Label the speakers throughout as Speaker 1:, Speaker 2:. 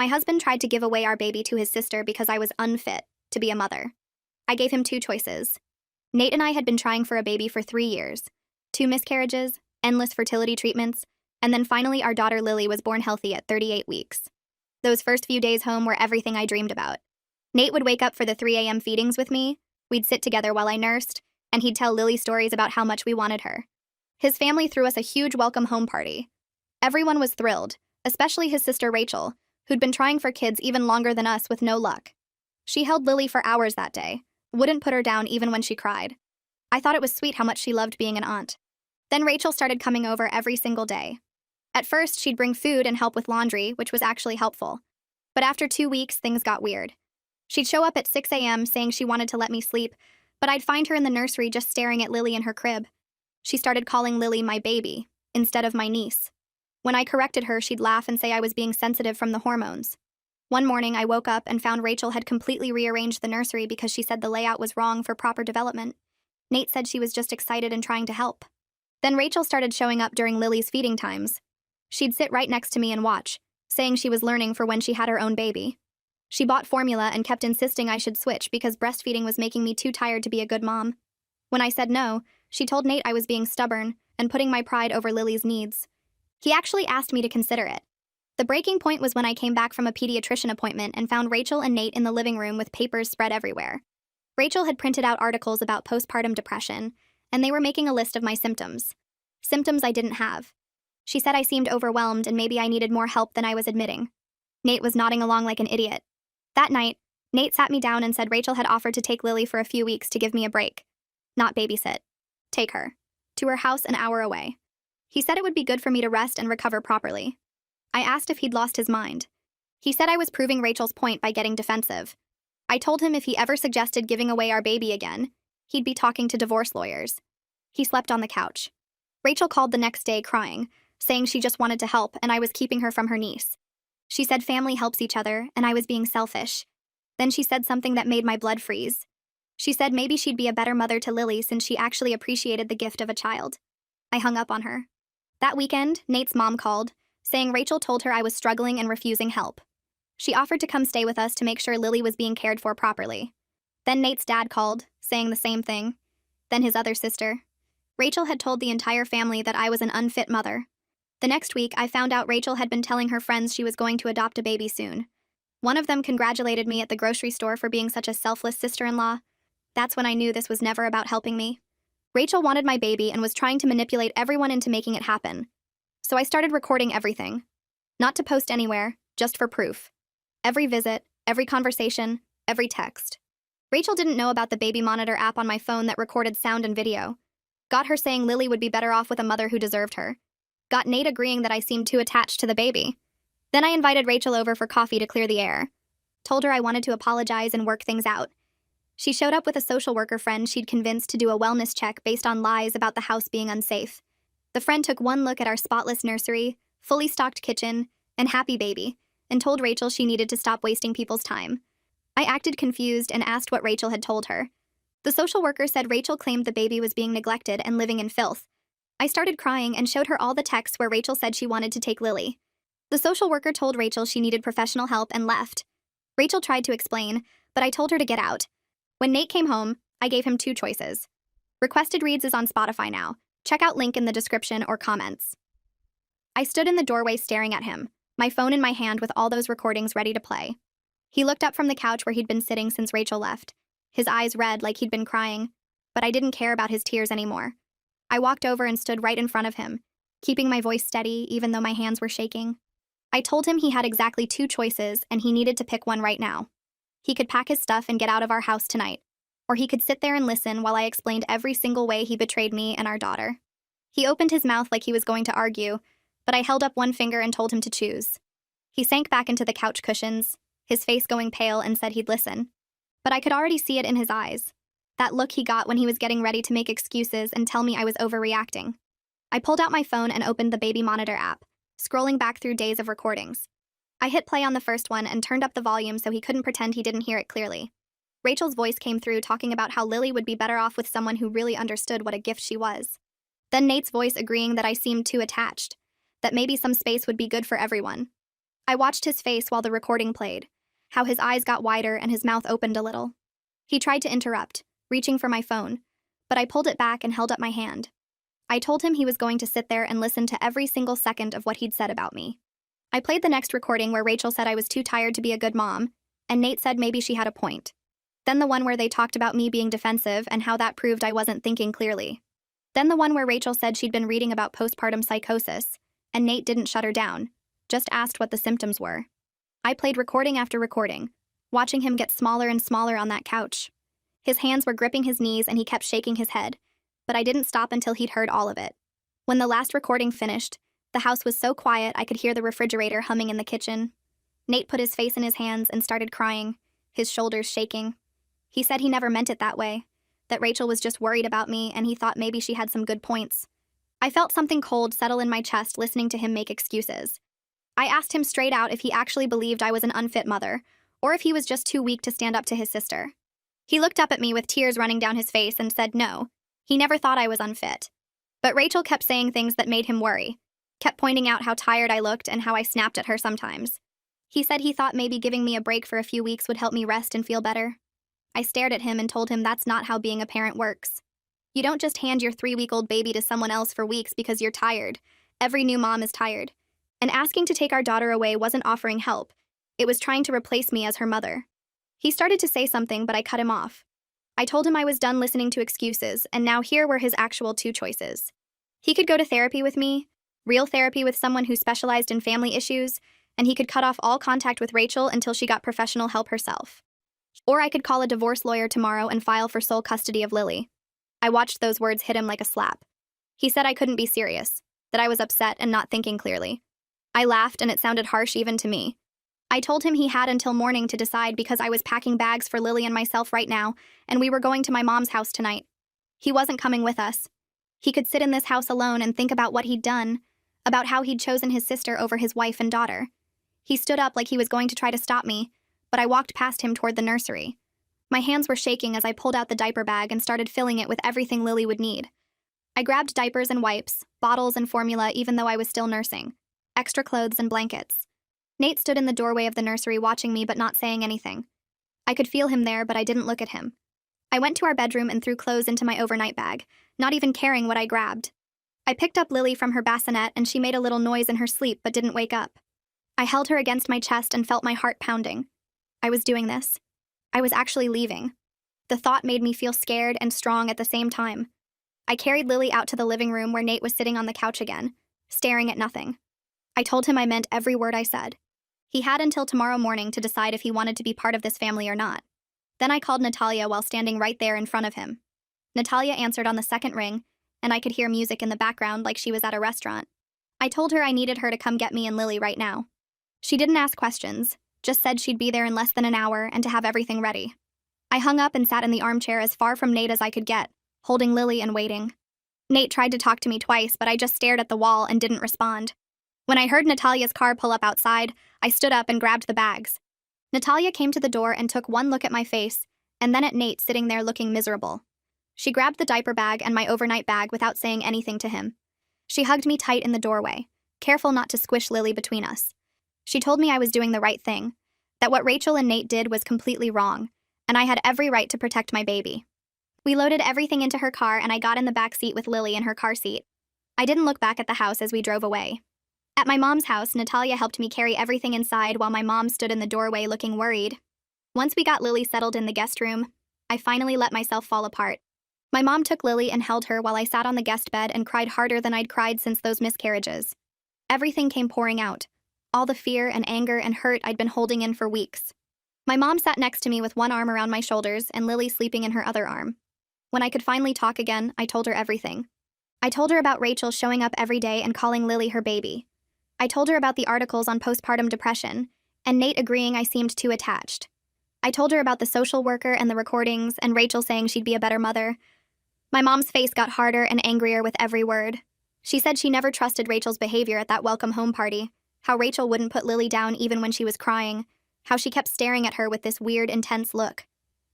Speaker 1: My husband tried to give away our baby to his sister because I was unfit to be a mother. I gave him two choices. Nate and I had been trying for a baby for 3 years. 2 miscarriages, endless fertility treatments, and then finally our daughter Lily was born healthy at 38 weeks. Those first few days home were everything I dreamed about. Nate would wake up for the 3 a.m. feedings with me, we'd sit together while I nursed, and he'd tell Lily stories about how much we wanted her. His family threw us a huge welcome home party. Everyone was thrilled, especially his sister Rachel, who'd been trying for kids even longer than us with no luck. She held Lily for hours that day, wouldn't put her down even when she cried. I thought it was sweet how much she loved being an aunt. Then Rachel started coming over every single day. At first, she'd bring food and help with laundry, which was actually helpful. But after 2 weeks, things got weird. She'd show up at 6 a.m. saying she wanted to let me sleep, but I'd find her in the nursery just staring at Lily in her crib. She started calling Lily my baby, instead of my niece. When I corrected her, she'd laugh and say I was being sensitive from the hormones. One morning, I woke up and found Rachel had completely rearranged the nursery because she said the layout was wrong for proper development. Nate said she was just excited and trying to help. Then Rachel started showing up during Lily's feeding times. She'd sit right next to me and watch, saying she was learning for when she had her own baby. She bought formula and kept insisting I should switch because breastfeeding was making me too tired to be a good mom. When I said no, she told Nate I was being stubborn and putting my pride over Lily's needs. He actually asked me to consider it. The breaking point was when I came back from a pediatrician appointment and found Rachel and Nate in the living room with papers spread everywhere. Rachel had printed out articles about postpartum depression, and they were making a list of my symptoms. Symptoms I didn't have. She said I seemed overwhelmed and maybe I needed more help than I was admitting. Nate was nodding along like an idiot. That night, Nate sat me down and said Rachel had offered to take Lily for a few weeks to give me a break. Not babysit. Take her. To her house an hour away. He said it would be good for me to rest and recover properly. I asked if he'd lost his mind. He said I was proving Rachel's point by getting defensive. I told him if he ever suggested giving away our baby again, he'd be talking to divorce lawyers. He slept on the couch. Rachel called the next day crying, saying she just wanted to help and I was keeping her from her niece. She said family helps each other and I was being selfish. Then she said something that made my blood freeze. She said maybe she'd be a better mother to Lily since she actually appreciated the gift of a child. I hung up on her. That weekend, Nate's mom called, saying Rachel told her I was struggling and refusing help. She offered to come stay with us to make sure Lily was being cared for properly. Then Nate's dad called, saying the same thing. Then his other sister. Rachel had told the entire family that I was an unfit mother. The next week, I found out Rachel had been telling her friends she was going to adopt a baby soon. One of them congratulated me at the grocery store for being such a selfless sister-in-law. That's when I knew this was never about helping me. Rachel wanted my baby and was trying to manipulate everyone into making it happen. So I started recording everything. Not to post anywhere, just for proof. Every visit, every conversation, every text. Rachel didn't know about the baby monitor app on my phone that recorded sound and video. Got her saying Lily would be better off with a mother who deserved her. Got Nate agreeing that I seemed too attached to the baby. Then I invited Rachel over for coffee to clear the air. Told her I wanted to apologize and work things out. She showed up with a social worker friend she'd convinced to do a wellness check based on lies about the house being unsafe. The friend took one look at our spotless nursery, fully stocked kitchen, and happy baby, and told Rachel she needed to stop wasting people's time. I acted confused and asked what Rachel had told her. The social worker said Rachel claimed the baby was being neglected and living in filth. I started crying and showed her all the texts where Rachel said she wanted to take Lily. The social worker told Rachel she needed professional help and left. Rachel tried to explain, but I told her to get out. When Nate came home, I gave him 2 choices. Requested Reads is on Spotify now. Check out link in the description or comments. I stood in the doorway staring at him, my phone in my hand with all those recordings ready to play. He looked up from the couch where he'd been sitting since Rachel left, his eyes red like he'd been crying, but I didn't care about his tears anymore. I walked over and stood right in front of him, keeping my voice steady even though my hands were shaking. I told him he had exactly 2 choices and he needed to pick one right now. He could pack his stuff and get out of our house tonight, or he could sit there and listen while I explained every single way he betrayed me and our daughter. He opened his mouth like he was going to argue, but I held up one finger and told him to choose. He sank back into the couch cushions, his face going pale, and said he'd listen. But I could already see it in his eyes. That look he got when he was getting ready to make excuses and tell me I was overreacting. I pulled out my phone and opened the baby monitor app, scrolling back through days of recordings. I hit play on the first one and turned up the volume so he couldn't pretend he didn't hear it clearly. Rachel's voice came through talking about how Lily would be better off with someone who really understood what a gift she was. Then Nate's voice agreeing that I seemed too attached, that maybe some space would be good for everyone. I watched his face while the recording played, how his eyes got wider and his mouth opened a little. He tried to interrupt, reaching for my phone, but I pulled it back and held up my hand. I told him he was going to sit there and listen to every single second of what he'd said about me. I played the next recording where Rachel said I was too tired to be a good mom, and Nate said maybe she had a point. Then the one where they talked about me being defensive and how that proved I wasn't thinking clearly. Then the one where Rachel said she'd been reading about postpartum psychosis, and Nate didn't shut her down, just asked what the symptoms were. I played recording after recording, watching him get smaller and smaller on that couch. His hands were gripping his knees and he kept shaking his head, but I didn't stop until he'd heard all of it. When the last recording finished, the house was so quiet I could hear the refrigerator humming in the kitchen. Nate put his face in his hands and started crying, his shoulders shaking. He said he never meant it that way, that Rachel was just worried about me and he thought maybe she had some good points. I felt something cold settle in my chest listening to him make excuses. I asked him straight out if he actually believed I was an unfit mother, or if he was just too weak to stand up to his sister. He looked up at me with tears running down his face and said no, he never thought I was unfit. But Rachel kept saying things that made him worry, kept pointing out how tired I looked and how I snapped at her sometimes. He said he thought maybe giving me a break for a few weeks would help me rest and feel better. I stared at him and told him that's not how being a parent works. You don't just hand your 3-week-old baby to someone else for weeks because you're tired. Every new mom is tired. And asking to take our daughter away wasn't offering help. It was trying to replace me as her mother. He started to say something, but I cut him off. I told him I was done listening to excuses, and now here were his actual 2 choices. He could go to therapy with me, real therapy with someone who specialized in family issues, and he could cut off all contact with Rachel until she got professional help herself. Or I could call a divorce lawyer tomorrow and file for sole custody of Lily. I watched those words hit him like a slap. He said I couldn't be serious, that I was upset and not thinking clearly. I laughed and it sounded harsh even to me. I told him he had until morning to decide because I was packing bags for Lily and myself right now, and we were going to my mom's house tonight. He wasn't coming with us. He could sit in this house alone and think about what he'd done, about how he'd chosen his sister over his wife and daughter. He stood up like he was going to try to stop me, but I walked past him toward the nursery. My hands were shaking as I pulled out the diaper bag and started filling it with everything Lily would need. I grabbed diapers and wipes, bottles and formula even though I was still nursing, extra clothes and blankets. Nate stood in the doorway of the nursery watching me but not saying anything. I could feel him there, but I didn't look at him. I went to our bedroom and threw clothes into my overnight bag, not even caring what I grabbed. I picked up Lily from her bassinet and she made a little noise in her sleep but didn't wake up. I held her against my chest and felt my heart pounding. I was doing this. I was actually leaving. The thought made me feel scared and strong at the same time. I carried Lily out to the living room where Nate was sitting on the couch again, staring at nothing. I told him I meant every word I said. He had until tomorrow morning to decide if he wanted to be part of this family or not. Then I called Natalia while standing right there in front of him. Natalia answered on the second ring, and I could hear music in the background like she was at a restaurant. I told her I needed her to come get me and Lily right now. She didn't ask questions, just said she'd be there in less than an hour and to have everything ready. I hung up and sat in the armchair as far from Nate as I could get, holding Lily and waiting. Nate tried to talk to me twice, but I just stared at the wall and didn't respond. When I heard Natalia's car pull up outside, I stood up and grabbed the bags. Natalia came to the door and took one look at my face, and then at Nate sitting there looking miserable. She grabbed the diaper bag and my overnight bag without saying anything to him. She hugged me tight in the doorway, careful not to squish Lily between us. She told me I was doing the right thing, that what Rachel and Nate did was completely wrong, and I had every right to protect my baby. We loaded everything into her car and I got in the back seat with Lily in her car seat. I didn't look back at the house as we drove away. At my mom's house, Natalia helped me carry everything inside while my mom stood in the doorway looking worried. Once we got Lily settled in the guest room, I finally let myself fall apart. My mom took Lily and held her while I sat on the guest bed and cried harder than I'd cried since those miscarriages. Everything came pouring out, all the fear and anger and hurt I'd been holding in for weeks. My mom sat next to me with one arm around my shoulders and Lily sleeping in her other arm. When I could finally talk again, I told her everything. I told her about Rachel showing up every day and calling Lily her baby. I told her about the articles on postpartum depression, and Nate agreeing I seemed too attached. I told her about the social worker and the recordings, and Rachel saying she'd be a better mother. My mom's face got harder and angrier with every word. She said she never trusted Rachel's behavior at that welcome home party, how Rachel wouldn't put Lily down even when she was crying, how she kept staring at her with this weird, intense look.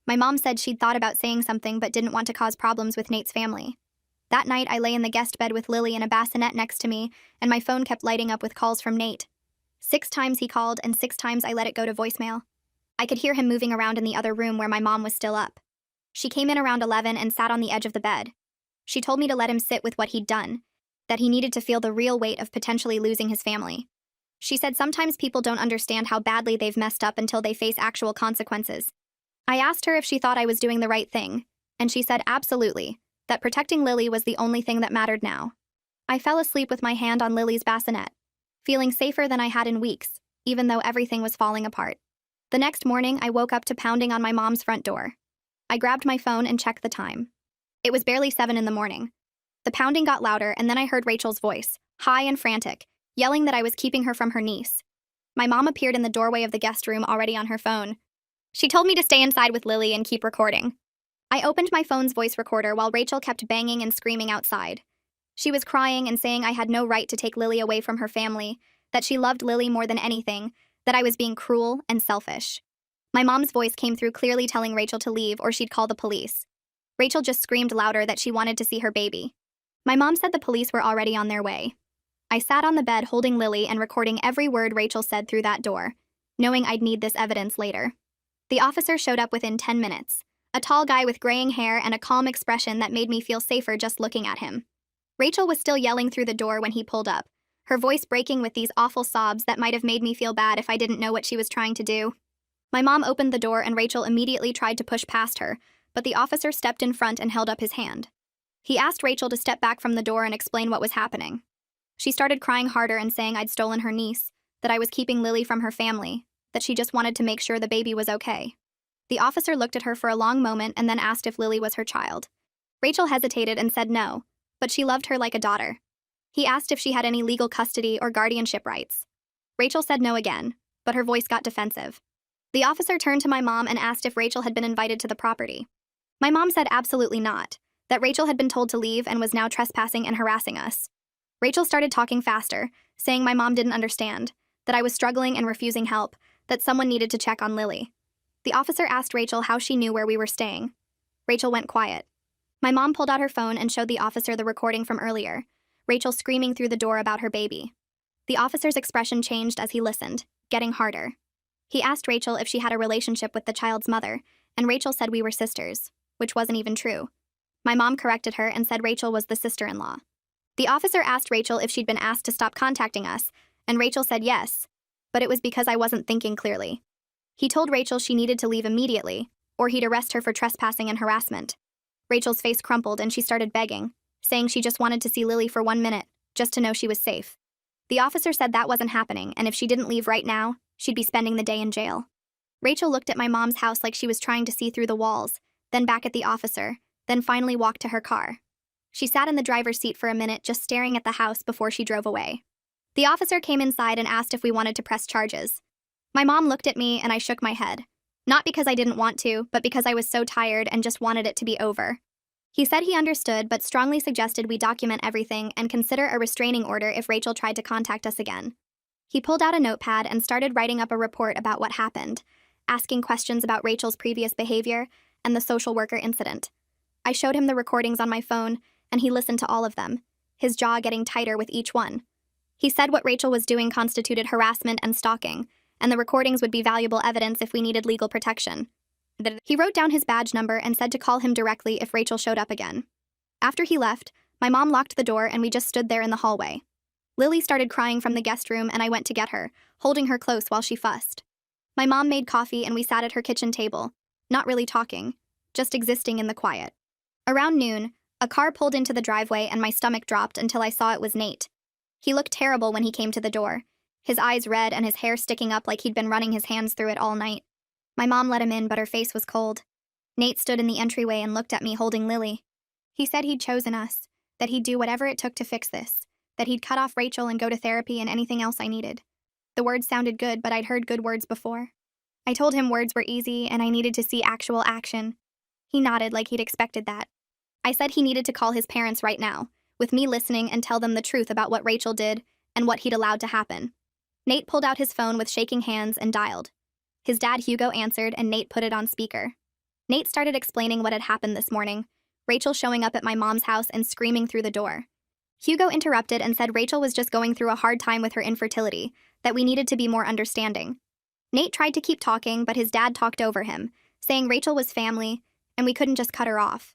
Speaker 1: My mom said she'd thought about saying something but didn't want to cause problems with Nate's family. That night, I lay in the guest bed with Lily in a bassinet next to me, and my phone kept lighting up with calls from Nate. 6 times he called, and 6 times I let it go to voicemail. I could hear him moving around in the other room where my mom was still up. She came in around 11 and sat on the edge of the bed. She told me to let him sit with what he'd done, that he needed to feel the real weight of potentially losing his family. She said sometimes people don't understand how badly they've messed up until they face actual consequences. I asked her if she thought I was doing the right thing, and she said absolutely, that protecting Lily was the only thing that mattered now. I fell asleep with my hand on Lily's bassinet, feeling safer than I had in weeks, even though everything was falling apart. The next morning, I woke up to pounding on my mom's front door. I grabbed my phone and checked the time. It was barely 7 in the morning. The pounding got louder, and then I heard Rachel's voice, high and frantic, yelling that I was keeping her from her niece. My mom appeared in the doorway of the guest room already on her phone. She told me to stay inside with Lily and keep recording. I opened my phone's voice recorder while Rachel kept banging and screaming outside. She was crying and saying I had no right to take Lily away from her family, that she loved Lily more than anything, that I was being cruel and selfish. My mom's voice came through clearly telling Rachel to leave or she'd call the police. Rachel just screamed louder that she wanted to see her baby. My mom said the police were already on their way. I sat on the bed holding Lily and recording every word Rachel said through that door, knowing I'd need this evidence later. The officer showed up within 10 minutes, a tall guy with graying hair and a calm expression that made me feel safer just looking at him. Rachel was still yelling through the door when he pulled up, her voice breaking with these awful sobs that might have made me feel bad if I didn't know what she was trying to do. My mom opened the door and Rachel immediately tried to push past her, but the officer stepped in front and held up his hand. He asked Rachel to step back from the door and explain what was happening. She started crying harder and saying I'd stolen her niece, that I was keeping Lily from her family, that she just wanted to make sure the baby was okay. The officer looked at her for a long moment and then asked if Lily was her child. Rachel hesitated and said no, but she loved her like a daughter. He asked if she had any legal custody or guardianship rights. Rachel said no again, but her voice got defensive. The officer turned to my mom and asked if Rachel had been invited to the property. My mom said absolutely not, that Rachel had been told to leave and was now trespassing and harassing us. Rachel started talking faster, saying my mom didn't understand, that I was struggling and refusing help, that someone needed to check on Lily. The officer asked Rachel how she knew where we were staying. Rachel went quiet. My mom pulled out her phone and showed the officer the recording from earlier, Rachel screaming through the door about her baby. The officer's expression changed as he listened, getting harder. He asked Rachel if she had a relationship with the child's mother, and Rachel said we were sisters, which wasn't even true. My mom corrected her and said Rachel was the sister-in-law. The officer asked Rachel if she'd been asked to stop contacting us, and Rachel said yes, but it was because I wasn't thinking clearly. He told Rachel she needed to leave immediately, or he'd arrest her for trespassing and harassment. Rachel's face crumpled and she started begging, saying she just wanted to see Lily for 1 minute, just to know she was safe. The officer said that wasn't happening, and if she didn't leave right now, she'd be spending the day in jail. Rachel looked at my mom's house like she was trying to see through the walls, then back at the officer, then finally walked to her car. She sat in the driver's seat for a minute just staring at the house before she drove away. The officer came inside and asked if we wanted to press charges. My mom looked at me and I shook my head. Not because I didn't want to, but because I was so tired and just wanted it to be over. He said he understood but strongly suggested we document everything and consider a restraining order if Rachel tried to contact us again. He pulled out a notepad and started writing up a report about what happened, asking questions about Rachel's previous behavior and the social worker incident. I showed him the recordings on my phone, and he listened to all of them, his jaw getting tighter with each one. He said what Rachel was doing constituted harassment and stalking, and the recordings would be valuable evidence if we needed legal protection. He wrote down his badge number and said to call him directly if Rachel showed up again. After he left, my mom locked the door and we just stood there in the hallway. Lily started crying from the guest room and I went to get her, holding her close while she fussed. My mom made coffee and we sat at her kitchen table, not really talking, just existing in the quiet. Around noon, a car pulled into the driveway and my stomach dropped until I saw it was Nate. He looked terrible when he came to the door, his eyes red and his hair sticking up like he'd been running his hands through it all night. My mom let him in, but her face was cold. Nate stood in the entryway and looked at me holding Lily. He said he'd chosen us, that he'd do whatever it took to fix this, that he'd cut off Rachel and go to therapy and anything else I needed. The words sounded good, but I'd heard good words before. I told him words were easy and I needed to see actual action. He nodded like he'd expected that. I said he needed to call his parents right now, with me listening, and tell them the truth about what Rachel did and what he'd allowed to happen. Nate pulled out his phone with shaking hands and dialed. His dad Hugo answered and Nate put it on speaker. Nate started explaining what had happened this morning, Rachel showing up at my mom's house and screaming through the door. Hugo interrupted and said Rachel was just going through a hard time with her infertility, that we needed to be more understanding. Nate tried to keep talking, but his dad talked over him, saying Rachel was family, and we couldn't just cut her off.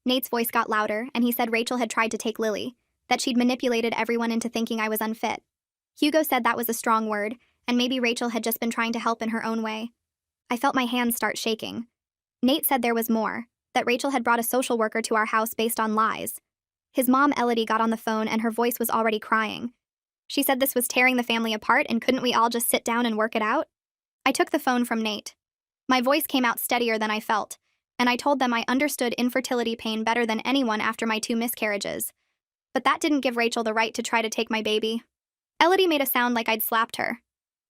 Speaker 1: Nate's voice got louder, and he said Rachel had tried to take Lily, that she'd manipulated everyone into thinking I was unfit. Hugo said that was a strong word, and maybe Rachel had just been trying to help in her own way. I felt my hands start shaking. Nate said there was more, that Rachel had brought a social worker to our house based on lies. His mom, Elodie, got on the phone and her voice was already crying. She said this was tearing the family apart and couldn't we all just sit down and work it out? I took the phone from Nate. My voice came out steadier than I felt, and I told them I understood infertility pain better than anyone after my 2 miscarriages. But that didn't give Rachel the right to try to take my baby. Elodie made a sound like I'd slapped her.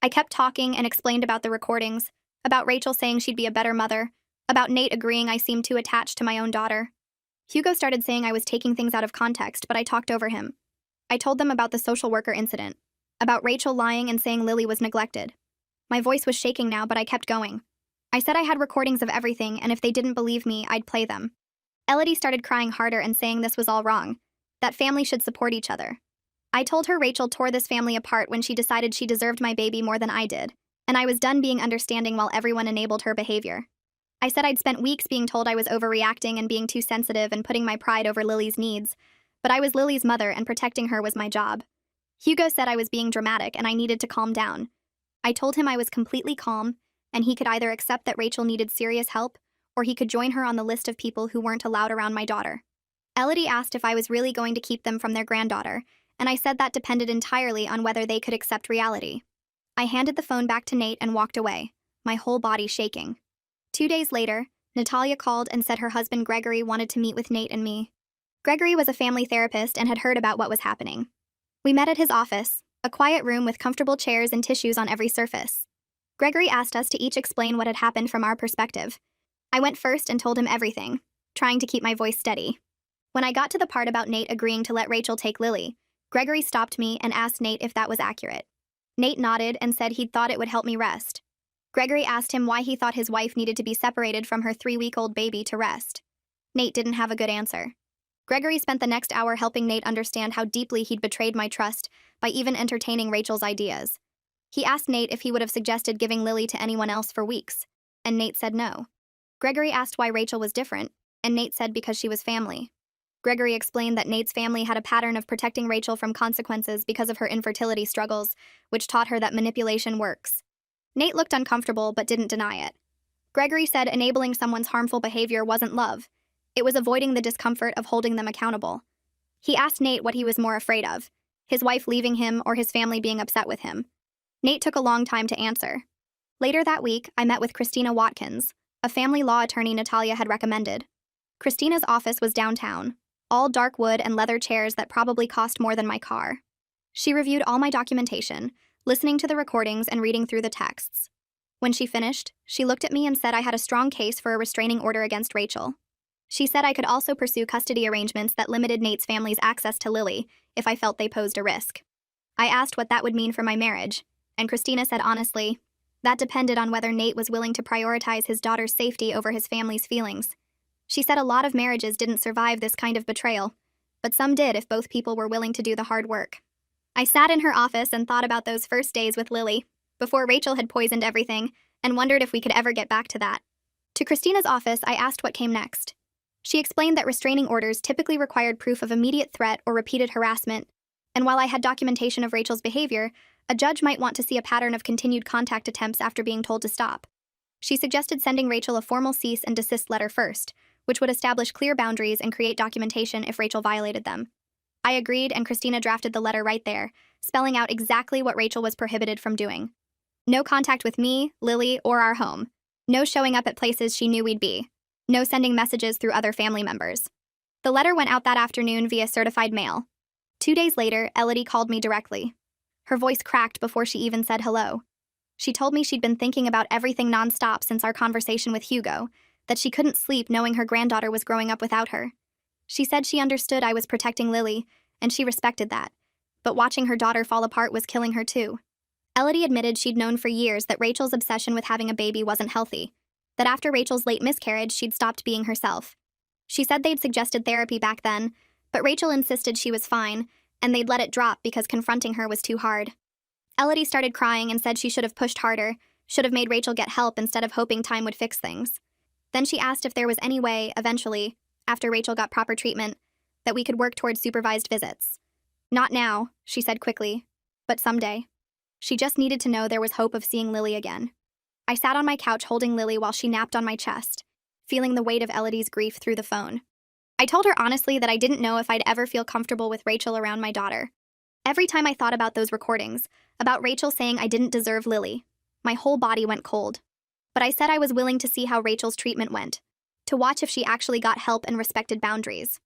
Speaker 1: I kept talking and explained about the recordings, about Rachel saying she'd be a better mother, about Nate agreeing I seemed too attached to my own daughter. Hugo started saying I was taking things out of context, but I talked over him. I told them about the social worker incident, about Rachel lying and saying Lily was neglected. My voice was shaking now, but I kept going. I said I had recordings of everything, and if they didn't believe me, I'd play them. Elodie started crying harder and saying this was all wrong, that family should support each other. I told her Rachel tore this family apart when she decided she deserved my baby more than I did, and I was done being understanding while everyone enabled her behavior. I said I'd spent weeks being told I was overreacting and being too sensitive and putting my pride over Lily's needs, but I was Lily's mother and protecting her was my job. Hugo said I was being dramatic and I needed to calm down. I told him I was completely calm, and he could either accept that Rachel needed serious help, or he could join her on the list of people who weren't allowed around my daughter. Elodie asked if I was really going to keep them from their granddaughter, and I said that depended entirely on whether they could accept reality. I handed the phone back to Nate and walked away, my whole body shaking. 2 days later, Natalia called and said her husband Gregory wanted to meet with Nate and me. Gregory was a family therapist and had heard about what was happening. We met at his office, a quiet room with comfortable chairs and tissues on every surface. Gregory asked us to each explain what had happened from our perspective. I went first and told him everything, trying to keep my voice steady. When I got to the part about Nate agreeing to let Rachel take Lily, Gregory stopped me and asked Nate if that was accurate. Nate nodded and said he'd thought it would help me rest. Gregory asked him why he thought his wife needed to be separated from her 3-week-old baby to rest. Nate didn't have a good answer. Gregory spent the next hour helping Nate understand how deeply he'd betrayed my trust by even entertaining Rachel's ideas. He asked Nate if he would have suggested giving Lily to anyone else for weeks, and Nate said no. Gregory asked why Rachel was different, and Nate said because she was family. Gregory explained that Nate's family had a pattern of protecting Rachel from consequences because of her infertility struggles, which taught her that manipulation works. Nate looked uncomfortable but didn't deny it. Gregory said enabling someone's harmful behavior wasn't love. It was avoiding the discomfort of holding them accountable. He asked Nate what he was more afraid of, his wife leaving him or his family being upset with him. Nate took a long time to answer. Later that week, I met with Christina Watkins, a family law attorney Natalia had recommended. Christina's office was downtown, all dark wood and leather chairs that probably cost more than my car. She reviewed all my documentation, listening to the recordings and reading through the texts. When she finished, she looked at me and said I had a strong case for a restraining order against Rachel. She said I could also pursue custody arrangements that limited Nate's family's access to Lily if I felt they posed a risk. I asked what that would mean for my marriage, and Christina said honestly, that depended on whether Nate was willing to prioritize his daughter's safety over his family's feelings. She said a lot of marriages didn't survive this kind of betrayal, but some did if both people were willing to do the hard work. I sat in her office and thought about those first days with Lily, before Rachel had poisoned everything, and wondered if we could ever get back to that. To Christina's office, I asked what came next. She explained that restraining orders typically required proof of immediate threat or repeated harassment, and while I had documentation of Rachel's behavior, a judge might want to see a pattern of continued contact attempts after being told to stop. She suggested sending Rachel a formal cease and desist letter first, which would establish clear boundaries and create documentation if Rachel violated them. I agreed, and Christina drafted the letter right there, spelling out exactly what Rachel was prohibited from doing. No contact with me, Lily, or our home. No showing up at places she knew we'd be. No sending messages through other family members. The letter went out that afternoon via certified mail. 2 days later, Elodie called me directly. Her voice cracked before she even said hello. She told me she'd been thinking about everything nonstop since our conversation with Hugo, that she couldn't sleep knowing her granddaughter was growing up without her. She said she understood I was protecting Lily, and she respected that, but watching her daughter fall apart was killing her too. Elodie admitted she'd known for years that Rachel's obsession with having a baby wasn't healthy, that after Rachel's late miscarriage she'd stopped being herself. She said they'd suggested therapy back then, but Rachel insisted she was fine, and they'd let it drop because confronting her was too hard. Elodie started crying and said she should have pushed harder, should have made Rachel get help instead of hoping time would fix things. Then she asked if there was any way, eventually, after Rachel got proper treatment, that we could work towards supervised visits. Not now, she said quickly, but someday. She just needed to know there was hope of seeing Lily again. I sat on my couch holding Lily while she napped on my chest, feeling the weight of Elodie's grief through the phone. I told her honestly that I didn't know if I'd ever feel comfortable with Rachel around my daughter. Every time I thought about those recordings, about Rachel saying I didn't deserve Lily, my whole body went cold. But I said I was willing to see how Rachel's treatment went, to watch if she actually got help and respected boundaries.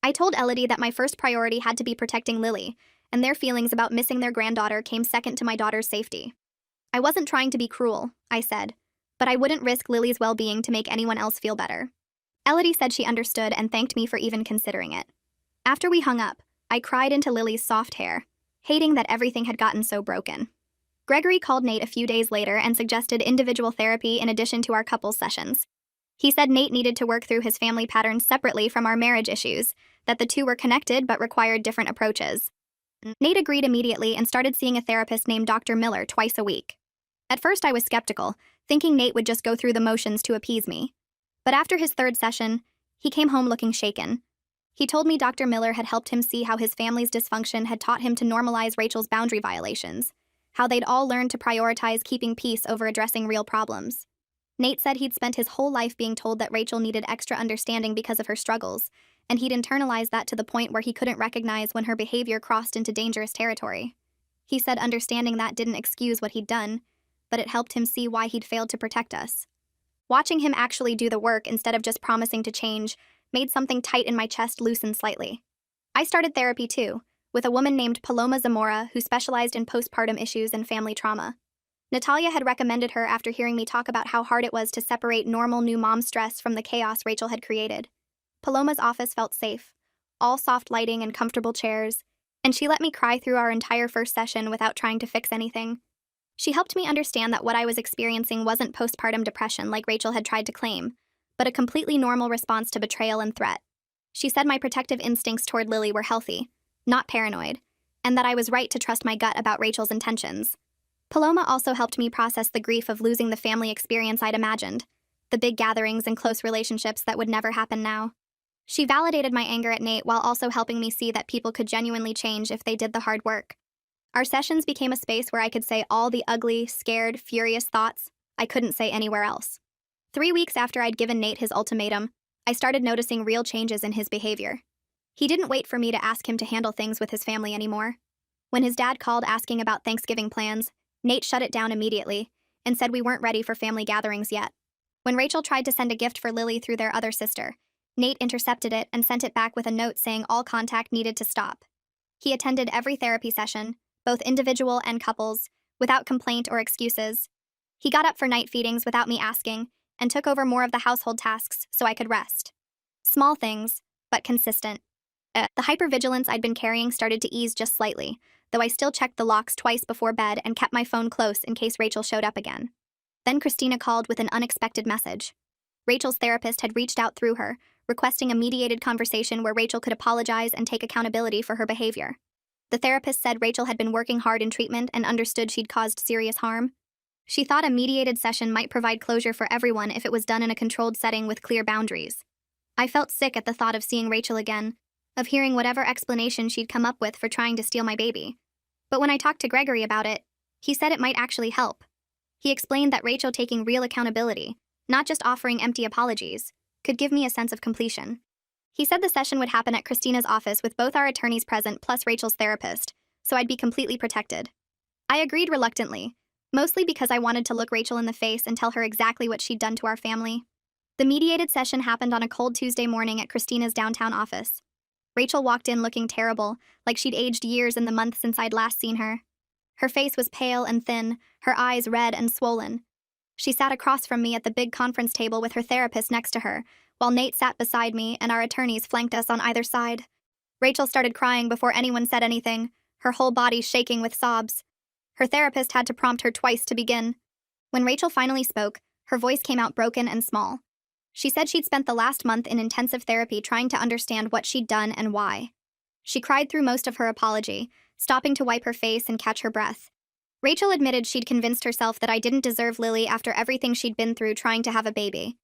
Speaker 1: I told Elodie that my first priority had to be protecting Lily, and their feelings about missing their granddaughter came second to my daughter's safety. I wasn't trying to be cruel, I said, but I wouldn't risk Lily's well-being to make anyone else feel better. Elodie said she understood and thanked me for even considering it. After we hung up, I cried into Lily's soft hair, hating that everything had gotten so broken. Gregory called Nate a few days later and suggested individual therapy in addition to our couples sessions. He said Nate needed to work through his family patterns separately from our marriage issues, that the two were connected but required different approaches. Nate agreed immediately and started seeing a therapist named Dr. Miller twice a week. At first I was skeptical, thinking Nate would just go through the motions to appease me. But after his third session, he came home looking shaken. He told me Dr. Miller had helped him see how his family's dysfunction had taught him to normalize Rachel's boundary violations, how they'd all learned to prioritize keeping peace over addressing real problems. Nate said he'd spent his whole life being told that Rachel needed extra understanding because of her struggles, and he'd internalized that to the point where he couldn't recognize when her behavior crossed into dangerous territory. He said understanding that didn't excuse what he'd done, but it helped him see why he'd failed to protect us. Watching him actually do the work instead of just promising to change made something tight in my chest loosen slightly. I started therapy too, with a woman named Paloma Zamora who specialized in postpartum issues and family trauma. Natalia had recommended her after hearing me talk about how hard it was to separate normal new mom stress from the chaos Rachel had created. Paloma's office felt safe, all soft lighting and comfortable chairs, and she let me cry through our entire first session without trying to fix anything. She helped me understand that what I was experiencing wasn't postpartum depression like Rachel had tried to claim, but a completely normal response to betrayal and threat. She said my protective instincts toward Lily were healthy, not paranoid, and that I was right to trust my gut about Rachel's intentions. Paloma also helped me process the grief of losing the family experience I'd imagined, the big gatherings and close relationships that would never happen now. She validated my anger at Nate while also helping me see that people could genuinely change if they did the hard work. Our sessions became a space where I could say all the ugly, scared, furious thoughts I couldn't say anywhere else. 3 weeks after I'd given Nate his ultimatum, I started noticing real changes in his behavior. He didn't wait for me to ask him to handle things with his family anymore. When his dad called asking about Thanksgiving plans, Nate shut it down immediately and said we weren't ready for family gatherings yet. When Rachel tried to send a gift for Lily through their other sister, Nate intercepted it and sent it back with a note saying all contact needed to stop. He attended every therapy session, both individual and couples, without complaint or excuses. He got up for night feedings without me asking and took over more of the household tasks so I could rest. Small things, but consistent. The hypervigilance I'd been carrying started to ease just slightly, though I still checked the locks twice before bed and kept my phone close in case Rachel showed up again. Then Christina called with an unexpected message. Rachel's therapist had reached out through her, requesting a mediated conversation where Rachel could apologize and take accountability for her behavior. The therapist said Rachel had been working hard in treatment and understood she'd caused serious harm. She thought a mediated session might provide closure for everyone if it was done in a controlled setting with clear boundaries. I felt sick at the thought of seeing Rachel again, of hearing whatever explanation she'd come up with for trying to steal my baby. But when I talked to Gregory about it, he said it might actually help. He explained that Rachel taking real accountability, not just offering empty apologies, could give me a sense of completion. He said the session would happen at Christina's office with both our attorneys present plus Rachel's therapist, so I'd be completely protected. I agreed reluctantly, mostly because I wanted to look Rachel in the face and tell her exactly what she'd done to our family. The mediated session happened on a cold Tuesday morning at Christina's downtown office. Rachel walked in looking terrible, like she'd aged years in the month since I'd last seen her. Her face was pale and thin, her eyes red and swollen. She sat across from me at the big conference table with her therapist next to her, while Nate sat beside me and our attorneys flanked us on either side. Rachel started crying before anyone said anything, her whole body shaking with sobs. Her therapist had to prompt her twice to begin. When Rachel finally spoke, her voice came out broken and small. She said she'd spent the last month in intensive therapy trying to understand what she'd done and why. She cried through most of her apology, stopping to wipe her face and catch her breath. Rachel admitted she'd convinced herself that I didn't deserve Lily after everything she'd been through trying to have a baby.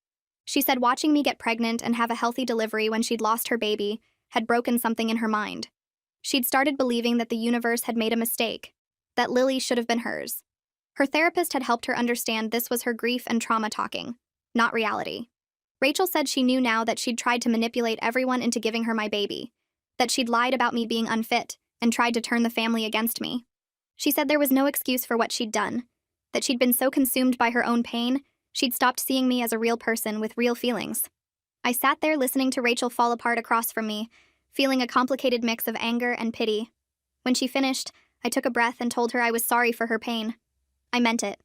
Speaker 1: She said watching me get pregnant and have a healthy delivery when she'd lost her baby had broken something in her mind. She'd started believing that the universe had made a mistake, that Lily should have been hers. Her therapist had helped her understand this was her grief and trauma talking, not reality. Rachel said she knew now that she'd tried to manipulate everyone into giving her my baby, that she'd lied about me being unfit and tried to turn the family against me. She said there was no excuse for what she'd done, that she'd been so consumed by her own pain, she'd stopped seeing me as a real person with real feelings. I sat there listening to Rachel fall apart across from me, feeling a complicated mix of anger and pity. When she finished, I took a breath and told her I was sorry for her pain. I meant it.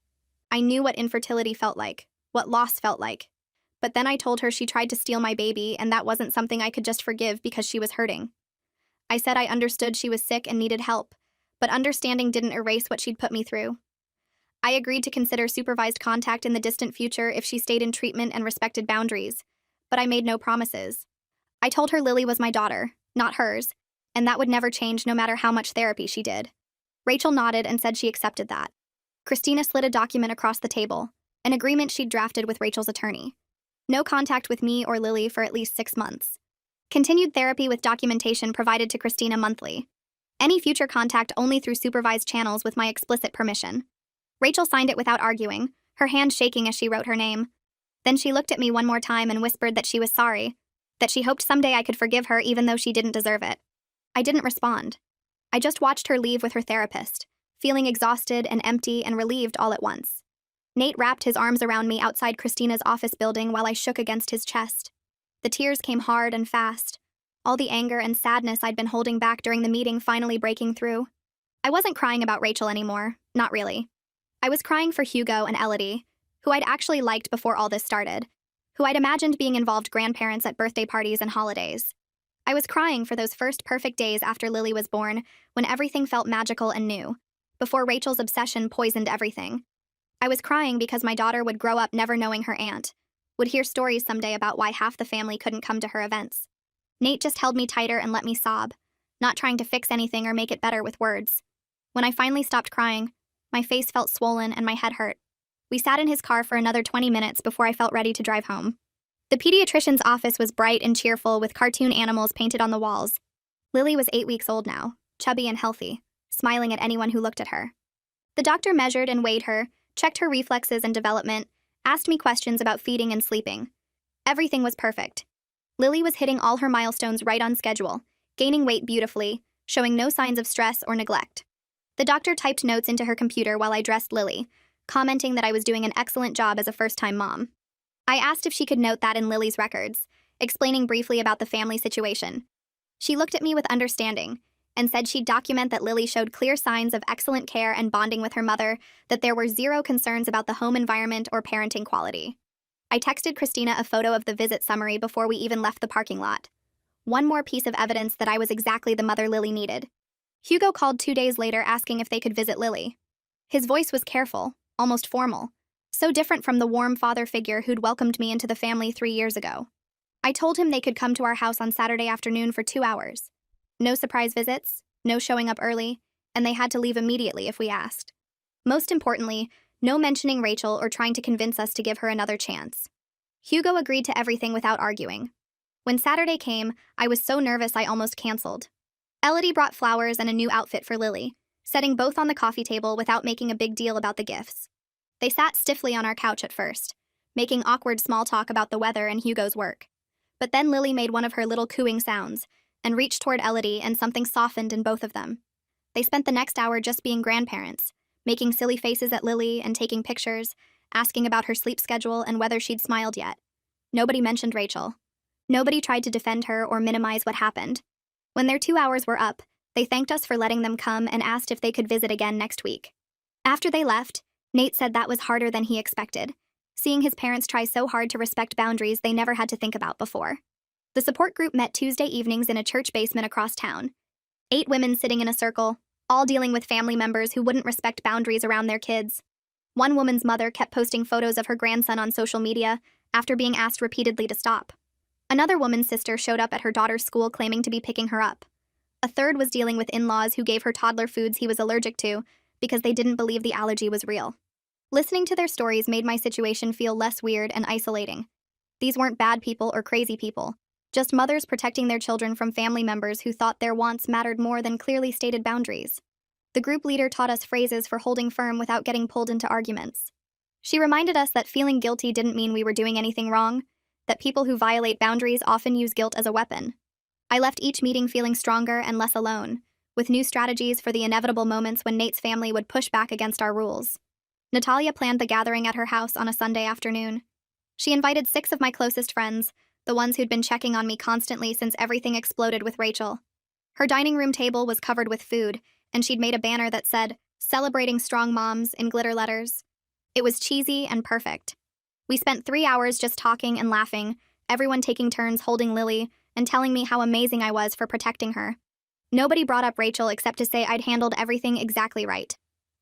Speaker 1: I knew what infertility felt like, what loss felt like. But then I told her she tried to steal my baby and that wasn't something I could just forgive because she was hurting. I said I understood she was sick and needed help, but understanding didn't erase what she'd put me through. I agreed to consider supervised contact in the distant future if she stayed in treatment and respected boundaries, but I made no promises. I told her Lily was my daughter, not hers, and that would never change no matter how much therapy she did. Rachel nodded and said she accepted that. Christina slid a document across the table, an agreement she'd drafted with Rachel's attorney. No contact with me or Lily for at least 6 months. Continued therapy with documentation provided to Christina monthly. Any future contact only through supervised channels with my explicit permission. Rachel signed it without arguing, her hand shaking as she wrote her name. Then she looked at me one more time and whispered that she was sorry, that she hoped someday I could forgive her even though she didn't deserve it. I didn't respond. I just watched her leave with her therapist, feeling exhausted and empty and relieved all at once. Nate wrapped his arms around me outside Christina's office building while I shook against his chest. The tears came hard and fast, all the anger and sadness I'd been holding back during the meeting finally breaking through. I wasn't crying about Rachel anymore, not really. I was crying for Hugo and Elodie, who I'd actually liked before all this started, who I'd imagined being involved grandparents at birthday parties and holidays. I was crying for those first perfect days after Lily was born, when everything felt magical and new, before Rachel's obsession poisoned everything. I was crying because my daughter would grow up never knowing her aunt, would hear stories someday about why half the family couldn't come to her events. Nate just held me tighter and let me sob, not trying to fix anything or make it better with words. When I finally stopped crying, my face felt swollen and my head hurt. We sat in his car for another 20 minutes before I felt ready to drive home. The pediatrician's office was bright and cheerful with cartoon animals painted on the walls. Lily was 8 weeks old now, chubby and healthy, smiling at anyone who looked at her. The doctor measured and weighed her, checked her reflexes and development, asked me questions about feeding and sleeping. Everything was perfect. Lily was hitting all her milestones right on schedule, gaining weight beautifully, showing no signs of stress or neglect. The doctor typed notes into her computer while I dressed Lily, commenting that I was doing an excellent job as a first-time mom. I asked if she could note that in Lily's records, explaining briefly about the family situation. She looked at me with understanding and said she'd document that Lily showed clear signs of excellent care and bonding with her mother, that there were zero concerns about the home environment or parenting quality. I texted Christina a photo of the visit summary before we even left the parking lot. One more piece of evidence that I was exactly the mother Lily needed. Hugo called 2 days later asking if they could visit Lily. His voice was careful, almost formal, so different from the warm father figure who'd welcomed me into the family 3 years ago. I told him they could come to our house on Saturday afternoon for 2 hours. No surprise visits, no showing up early, and they had to leave immediately if we asked. Most importantly, no mentioning Rachel or trying to convince us to give her another chance. Hugo agreed to everything without arguing. When Saturday came, I was so nervous I almost canceled. Elodie brought flowers and a new outfit for Lily, setting both on the coffee table without making a big deal about the gifts. They sat stiffly on our couch at first, making awkward small talk about the weather and Hugo's work. But then Lily made one of her little cooing sounds and reached toward Elodie, and something softened in both of them. They spent the next hour just being grandparents, making silly faces at Lily and taking pictures, asking about her sleep schedule and whether she'd smiled yet. Nobody mentioned Rachel. Nobody tried to defend her or minimize what happened. When their 2 hours were up, they thanked us for letting them come and asked if they could visit again next week. After they left, Nate said that was harder than he expected, seeing his parents try so hard to respect boundaries they never had to think about before. The support group met Tuesday evenings in a church basement across town. 8 women sitting in a circle, all dealing with family members who wouldn't respect boundaries around their kids. One woman's mother kept posting photos of her grandson on social media after being asked repeatedly to stop. Another woman's sister showed up at her daughter's school claiming to be picking her up. A third was dealing with in-laws who gave her toddler foods he was allergic to, because they didn't believe the allergy was real. Listening to their stories made my situation feel less weird and isolating. These weren't bad people or crazy people, just mothers protecting their children from family members who thought their wants mattered more than clearly stated boundaries. The group leader taught us phrases for holding firm without getting pulled into arguments. She reminded us that feeling guilty didn't mean we were doing anything wrong, that people who violate boundaries often use guilt as a weapon. I left each meeting feeling stronger and less alone, with new strategies for the inevitable moments when Nate's family would push back against our rules. Natalia planned the gathering at her house on a Sunday afternoon. She invited 6 of my closest friends, the ones who'd been checking on me constantly since everything exploded with Rachel. Her dining room table was covered with food, and she'd made a banner that said, "Celebrating Strong Moms" in glitter letters. It was cheesy and perfect. We spent 3 hours just talking and laughing, everyone taking turns holding Lily and telling me how amazing I was for protecting her. Nobody brought up Rachel except to say I'd handled everything exactly right.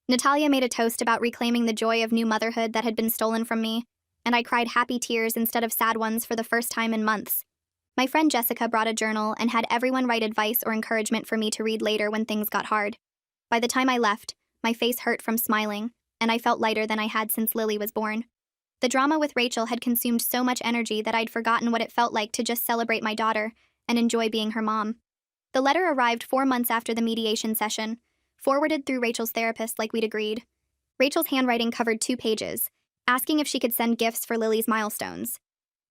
Speaker 1: Natalia made a toast about reclaiming the joy of new motherhood that had been stolen from me, and I cried happy tears instead of sad ones for the first time in months. My friend Jessica brought a journal and had everyone write advice or encouragement for me to read later when things got hard. By the time I left, my face hurt from smiling, and I felt lighter than I had since Lily was born. The drama with Rachel had consumed so much energy that I'd forgotten what it felt like to just celebrate my daughter and enjoy being her mom. The letter arrived 4 months after the mediation session, forwarded through Rachel's therapist like we'd agreed. Rachel's handwriting covered 2 pages, asking if she could send gifts for Lily's milestones.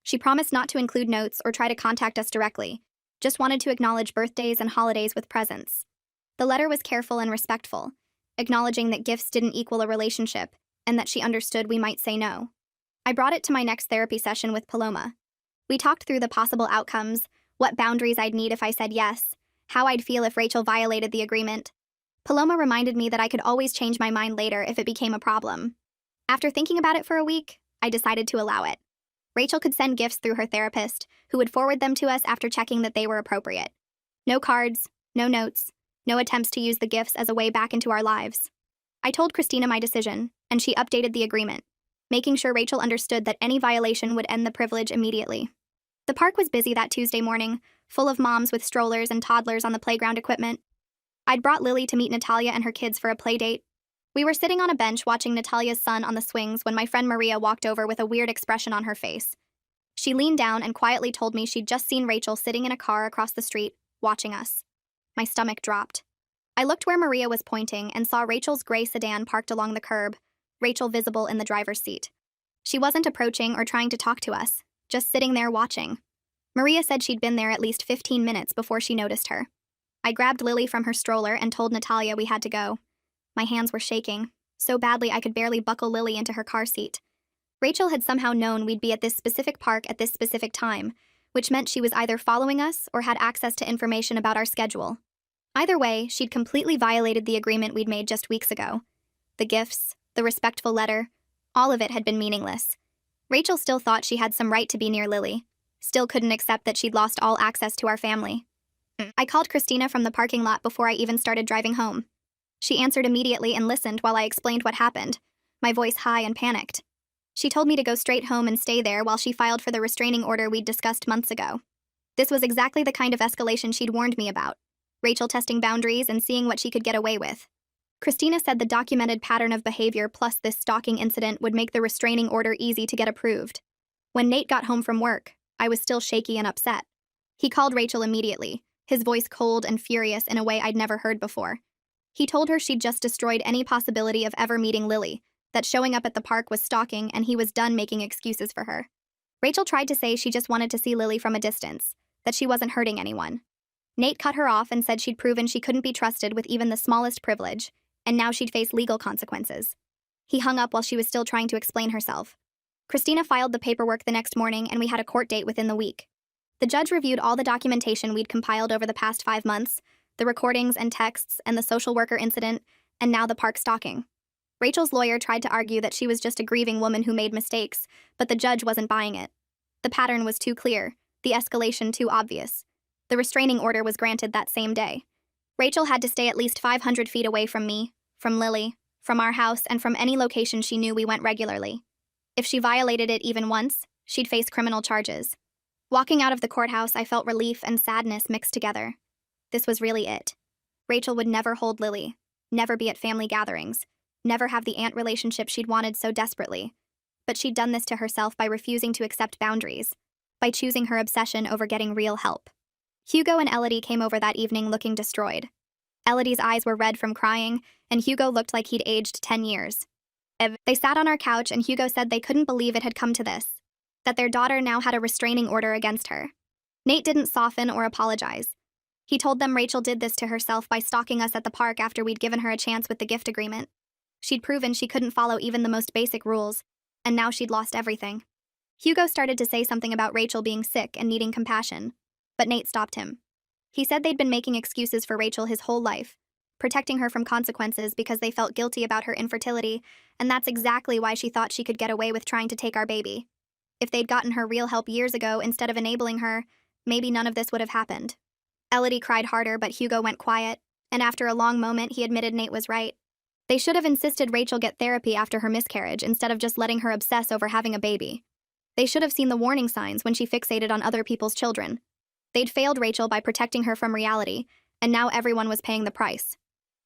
Speaker 1: She promised not to include notes or try to contact us directly, just wanted to acknowledge birthdays and holidays with presents. The letter was careful and respectful, acknowledging that gifts didn't equal a relationship and that she understood we might say no. I brought it to my next therapy session with Paloma. We talked through the possible outcomes, what boundaries I'd need if I said yes, how I'd feel if Rachel violated the agreement. Paloma reminded me that I could always change my mind later if it became a problem. After thinking about it for a week, I decided to allow it. Rachel could send gifts through her therapist, who would forward them to us after checking that they were appropriate. No cards, no notes, no attempts to use the gifts as a way back into our lives. I told Christina my decision, and she updated the agreement, making sure Rachel understood that any violation would end the privilege immediately. The park was busy that Tuesday morning, full of moms with strollers and toddlers on the playground equipment. I'd brought Lily to meet Natalia and her kids for a play date. We were sitting on a bench watching Natalia's son on the swings when my friend Maria walked over with a weird expression on her face. She leaned down and quietly told me she'd just seen Rachel sitting in a car across the street, watching us. My stomach dropped. I looked where Maria was pointing and saw Rachel's gray sedan parked along the curb, Rachel visible in the driver's seat. She wasn't approaching or trying to talk to us, just sitting there watching. Maria said she'd been there at least 15 minutes before she noticed her. I grabbed Lily from her stroller and told Natalia we had to go. My hands were shaking, so badly I could barely buckle Lily into her car seat. Rachel had somehow known we'd be at this specific park at this specific time, which meant she was either following us or had access to information about our schedule. Either way, she'd completely violated the agreement we'd made just weeks ago. The gifts, the respectful letter, all of it had been meaningless. Rachel still thought she had some right to be near Lily, still couldn't accept that she'd lost all access to our family. I called Christina from the parking lot before I even started driving home. She answered immediately and listened while I explained what happened, my voice high and panicked. She told me to go straight home and stay there while she filed for the restraining order we'd discussed months ago. This was exactly the kind of escalation she'd warned me about, Rachel testing boundaries and seeing what she could get away with. Christina said the documented pattern of behavior plus this stalking incident would make the restraining order easy to get approved. When Nate got home from work, I was still shaky and upset. He called Rachel immediately, his voice cold and furious in a way I'd never heard before. He told her she'd just destroyed any possibility of ever meeting Lily, that showing up at the park was stalking and he was done making excuses for her. Rachel tried to say she just wanted to see Lily from a distance, that she wasn't hurting anyone. Nate cut her off and said she'd proven she couldn't be trusted with even the smallest privilege, and now she'd face legal consequences. He hung up while she was still trying to explain herself. Christina filed the paperwork the next morning and we had a court date within the week. The judge reviewed all the documentation we'd compiled over the past 5 months, the recordings and texts and the social worker incident, and now the park stalking. Rachel's lawyer tried to argue that she was just a grieving woman who made mistakes, but the judge wasn't buying it. The pattern was too clear, the escalation too obvious. The restraining order was granted that same day. Rachel had to stay at least 500 feet away from me, from Lily, from our house, and from any location she knew we went regularly. If she violated it even once, she'd face criminal charges. Walking out of the courthouse, I felt relief and sadness mixed together. This was really it. Rachel would never hold Lily. never be at family gatherings, never have the aunt relationship she'd wanted so desperately. But she'd done this to herself by refusing to accept boundaries, by choosing her obsession over getting real help. Hugo and Elodie came over that evening looking destroyed. Elodie's eyes were red from crying, and Hugo looked like he'd aged 10 years. They sat on our couch, and Hugo said they couldn't believe it had come to this, that their daughter now had a restraining order against her. Nate didn't soften or apologize. He told them Rachel did this to herself by stalking us at the park after we'd given her a chance with the gift agreement. She'd proven she couldn't follow even the most basic rules, and now she'd lost everything. Hugo started to say something about Rachel being sick and needing compassion, but Nate stopped him. He said they'd been making excuses for Rachel his whole life, protecting her from consequences because they felt guilty about her infertility, and that's exactly why she thought she could get away with trying to take our baby. If they'd gotten her real help years ago instead of enabling her, maybe none of this would have happened. Elodie cried harder, but Hugo went quiet, and after a long moment, he admitted Nate was right. They should have insisted Rachel get therapy after her miscarriage instead of just letting her obsess over having a baby. They should have seen the warning signs when she fixated on other people's children. They'd failed Rachel by protecting her from reality, and now everyone was paying the price.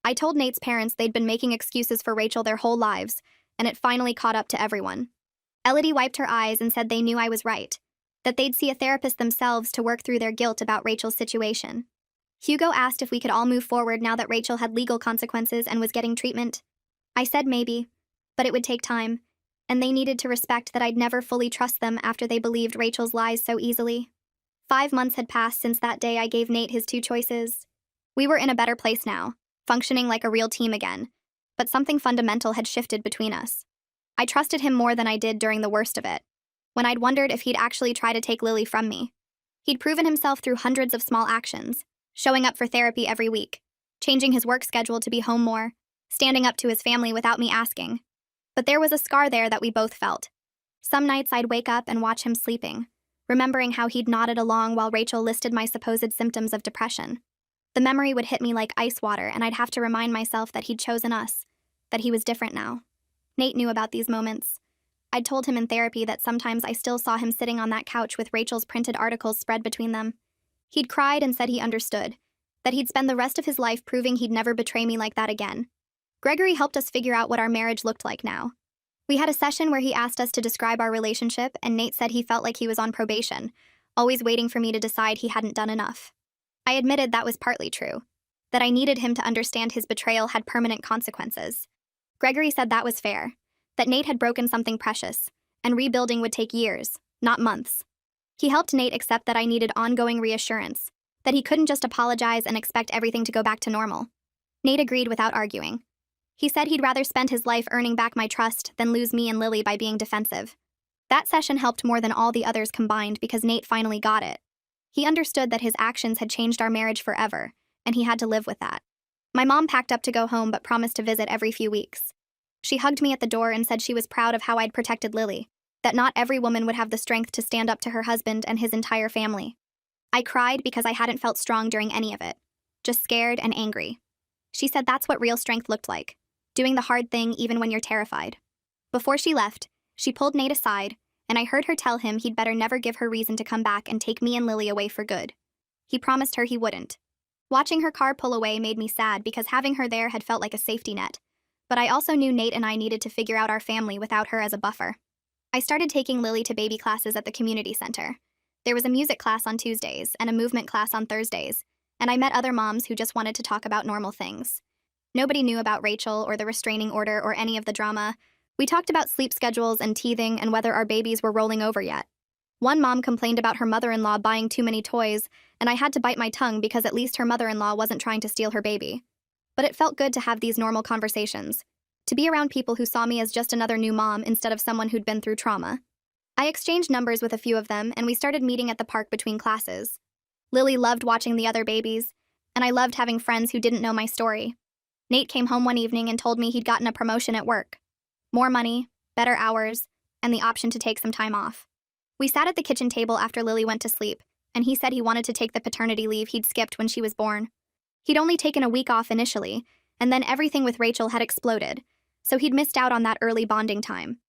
Speaker 1: I told Nate's parents they'd been making excuses for Rachel their whole lives, and it finally caught up to everyone. Elodie wiped her eyes and said they knew I was right, that they'd see a therapist themselves to work through their guilt about Rachel's situation. Hugo asked if we could all move forward now that Rachel had legal consequences and was getting treatment. I said maybe, but it would take time, and they needed to respect that I'd never fully trust them after they believed Rachel's lies so easily. 5 months had passed since that day I gave Nate his 2 choices. We were in a better place now, functioning like a real team again, but something fundamental had shifted between us. I trusted him more than I did during the worst of it, when I'd wondered if he'd actually try to take Lily from me. He'd proven himself through hundreds of small actions, showing up for therapy every week, changing his work schedule to be home more, standing up to his family without me asking. But there was a scar there that we both felt. Some nights I'd wake up and watch him sleeping, remembering how he'd nodded along while Rachel listed my supposed symptoms of depression. The memory would hit me like ice water, and I'd have to remind myself that he'd chosen us, that he was different now. Nate knew about these moments. I'd told him in therapy that sometimes I still saw him sitting on that couch with Rachel's printed articles spread between them. He'd cried and said he understood, that he'd spend the rest of his life proving he'd never betray me like that again. Gregory helped us figure out what our marriage looked like now. We had a session where he asked us to describe our relationship, and Nate said he felt like he was on probation, always waiting for me to decide he hadn't done enough. I admitted that was partly true, that I needed him to understand his betrayal had permanent consequences. Gregory said that was fair, that Nate had broken something precious, and rebuilding would take years, not months. He helped Nate accept that I needed ongoing reassurance, that he couldn't just apologize and expect everything to go back to normal. Nate agreed without arguing. He said he'd rather spend his life earning back my trust than lose me and Lily by being defensive. That session helped more than all the others combined because Nate finally got it. He understood that his actions had changed our marriage forever, and he had to live with that. My mom packed up to go home but promised to visit every few weeks. She hugged me at the door and said she was proud of how I'd protected Lily, that not every woman would have the strength to stand up to her husband and his entire family. I cried because I hadn't felt strong during any of it, just scared and angry. She said that's what real strength looked like, doing the hard thing even when you're terrified. Before she left, she pulled Nate aside, and I heard her tell him he'd better never give her reason to come back and take me and Lily away for good. He promised her he wouldn't. Watching her car pull away made me sad because having her there had felt like a safety net, but I also knew Nate and I needed to figure out our family without her as a buffer. I started taking Lily to baby classes at the community center. There was a music class on Tuesdays and a movement class on Thursdays, and I met other moms who just wanted to talk about normal things. Nobody knew about Rachel or the restraining order or any of the drama. We talked about sleep schedules and teething and whether our babies were rolling over yet. One mom complained about her mother-in-law buying too many toys, and I had to bite my tongue because at least her mother-in-law wasn't trying to steal her baby. But it felt good to have these normal conversations, to be around people who saw me as just another new mom instead of someone who'd been through trauma. I exchanged numbers with a few of them, and we started meeting at the park between classes. Lily loved watching the other babies, and I loved having friends who didn't know my story. Nate came home one evening and told me he'd gotten a promotion at work. More money, better hours, and the option to take some time off. We sat at the kitchen table after Lily went to sleep, and he said he wanted to take the paternity leave he'd skipped when she was born. He'd only taken a week off initially, and then everything with Rachel had exploded, so he'd missed out on that early bonding time.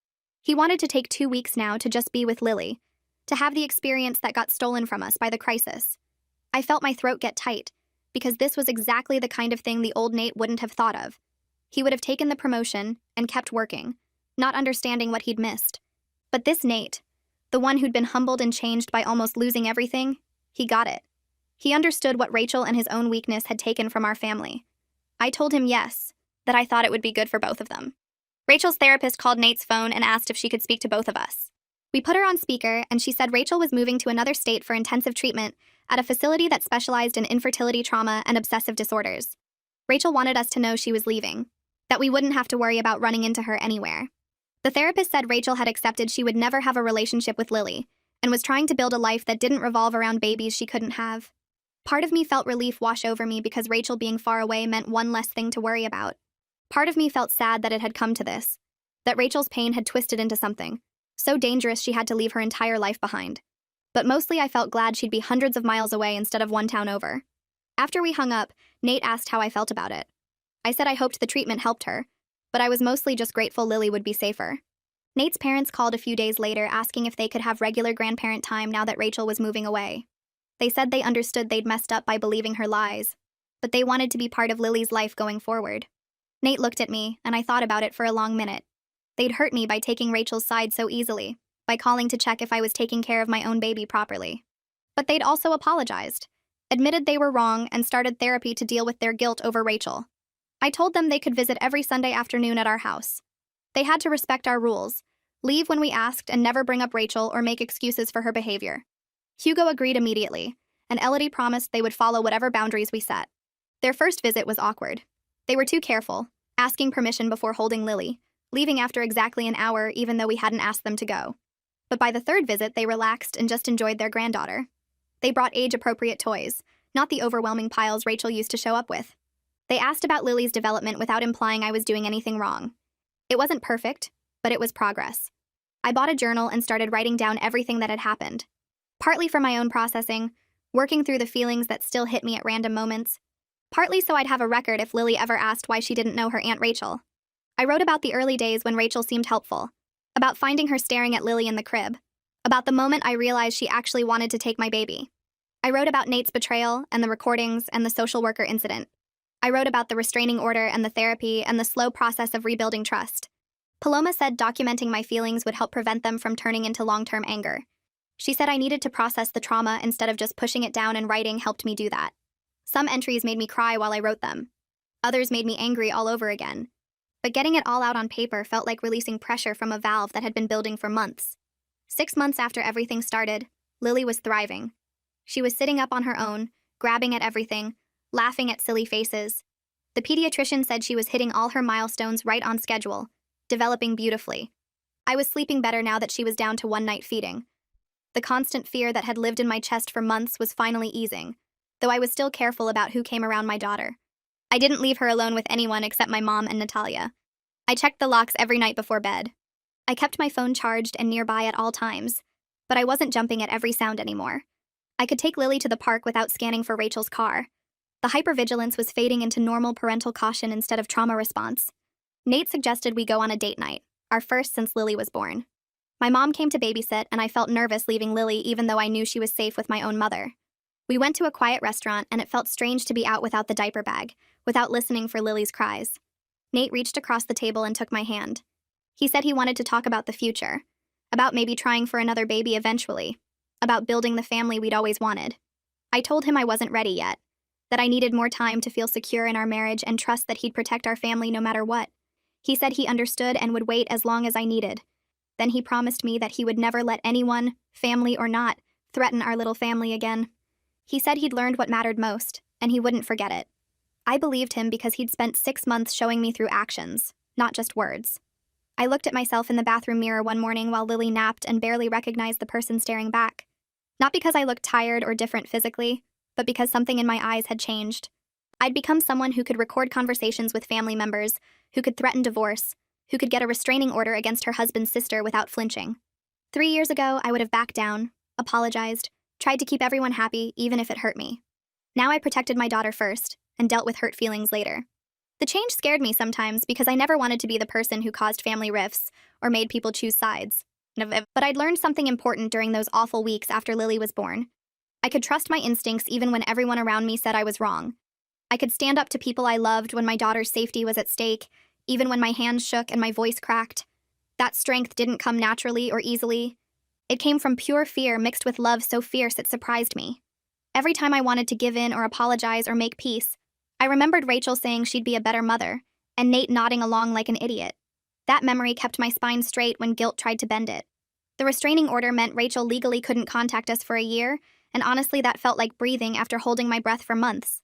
Speaker 1: He wanted to take 2 weeks now to just be with Lily, to have the experience that got stolen from us by the crisis. I felt my throat get tight, because this was exactly the kind of thing the old Nate wouldn't have thought of. He would have taken the promotion and kept working, not understanding what he'd missed. But this Nate, the one who'd been humbled and changed by almost losing everything, he got it. He understood what Rachel and his own weakness had taken from our family. I told him yes, that I thought it would be good for both of them. Rachel's therapist called Nate's phone and asked if she could speak to both of us. We put her on speaker, and she said Rachel was moving to another state for intensive treatment at a facility that specialized in infertility trauma and obsessive disorders. Rachel wanted us to know she was leaving, that we wouldn't have to worry about running into her anywhere. The therapist said Rachel had accepted she would never have a relationship with Lily, and was trying to build a life that didn't revolve around babies she couldn't have. Part of me felt relief wash over me because Rachel being far away meant one less thing to worry about. Part of me felt sad that it had come to this, that Rachel's pain had twisted into something so dangerous she had to leave her entire life behind. But mostly I felt glad she'd be hundreds of miles away instead of one town over. After we hung up, Nate asked how I felt about it. I said I hoped the treatment helped her, but I was mostly just grateful Lily would be safer. Nate's parents called a few days later asking if they could have regular grandparent time now that Rachel was moving away. They said they understood they'd messed up by believing her lies, but they wanted to be part of Lily's life going forward. Nate looked at me, and I thought about it for a long minute. They'd hurt me by taking Rachel's side so easily, by calling to check if I was taking care of my own baby properly. But they'd also apologized, admitted they were wrong, and started therapy to deal with their guilt over Rachel. I told them they could visit every Sunday afternoon at our house. They had to respect our rules, leave when we asked, and never bring up Rachel or make excuses for her behavior. Hugo agreed immediately, and Elodie promised they would follow whatever boundaries we set. Their first visit was awkward. They were too careful, asking permission before holding Lily, leaving after exactly an hour even though we hadn't asked them to go. But by the third visit, they relaxed and just enjoyed their granddaughter. They brought age-appropriate toys, not the overwhelming piles Rachel used to show up with. They asked about Lily's development without implying I was doing anything wrong. It wasn't perfect, but it was progress. I bought a journal and started writing down everything that had happened. Partly for my own processing, working through the feelings that still hit me at random moments. Partly so I'd have a record if Lily ever asked why she didn't know her Aunt Rachel. I wrote about the early days when Rachel seemed helpful, about finding her staring at Lily in the crib, about the moment I realized she actually wanted to take my baby. I wrote about Nate's betrayal and the recordings and the social worker incident. I wrote about the restraining order and the therapy and the slow process of rebuilding trust. Paloma said documenting my feelings would help prevent them from turning into long-term anger. She said I needed to process the trauma instead of just pushing it down, and writing helped me do that. Some entries made me cry while I wrote them. Others made me angry all over again. But getting it all out on paper felt like releasing pressure from a valve that had been building for months. 6 months after everything started, Lily was thriving. She was sitting up on her own, grabbing at everything, laughing at silly faces. The pediatrician said she was hitting all her milestones right on schedule, developing beautifully. I was sleeping better now that she was down to one night feeding. The constant fear that had lived in my chest for months was finally easing, though I was still careful about who came around my daughter. I didn't leave her alone with anyone except my mom and Natalia. I checked the locks every night before bed. I kept my phone charged and nearby at all times, but I wasn't jumping at every sound anymore. I could take Lily to the park without scanning for Rachel's car. The hypervigilance was fading into normal parental caution instead of trauma response. Nate suggested we go on a date night, our first since Lily was born. My mom came to babysit, and I felt nervous leaving Lily even though I knew she was safe with my own mother. We went to a quiet restaurant, and it felt strange to be out without the diaper bag, without listening for Lily's cries. Nate reached across the table and took my hand. He said he wanted to talk about the future, about maybe trying for another baby eventually, about building the family we'd always wanted. I told him I wasn't ready yet, that I needed more time to feel secure in our marriage and trust that he'd protect our family no matter what. He said he understood and would wait as long as I needed. Then he promised me that he would never let anyone, family or not, threaten our little family again. He said he'd learned what mattered most, and he wouldn't forget it. I believed him because he'd spent 6 months showing me through actions, not just words. I looked at myself in the bathroom mirror one morning while Lily napped and barely recognized the person staring back. Not because I looked tired or different physically, but because something in my eyes had changed. I'd become someone who could record conversations with family members, who could threaten divorce, who could get a restraining order against her husband's sister without flinching. 3 years ago, I would have backed down, apologized, tried to keep everyone happy even if it hurt me. Now I protected my daughter first, and dealt with hurt feelings later. The change scared me sometimes because I never wanted to be the person who caused family rifts or made people choose sides. But I'd learned something important during those awful weeks after Lily was born. I could trust my instincts even when everyone around me said I was wrong. I could stand up to people I loved when my daughter's safety was at stake, even when my hands shook and my voice cracked. That strength didn't come naturally or easily. It came from pure fear mixed with love so fierce it surprised me. Every time I wanted to give in or apologize or make peace, I remembered Rachel saying she'd be a better mother, and Nate nodding along like an idiot. That memory kept my spine straight when guilt tried to bend it. The restraining order meant Rachel legally couldn't contact us for a year, and honestly that felt like breathing after holding my breath for months.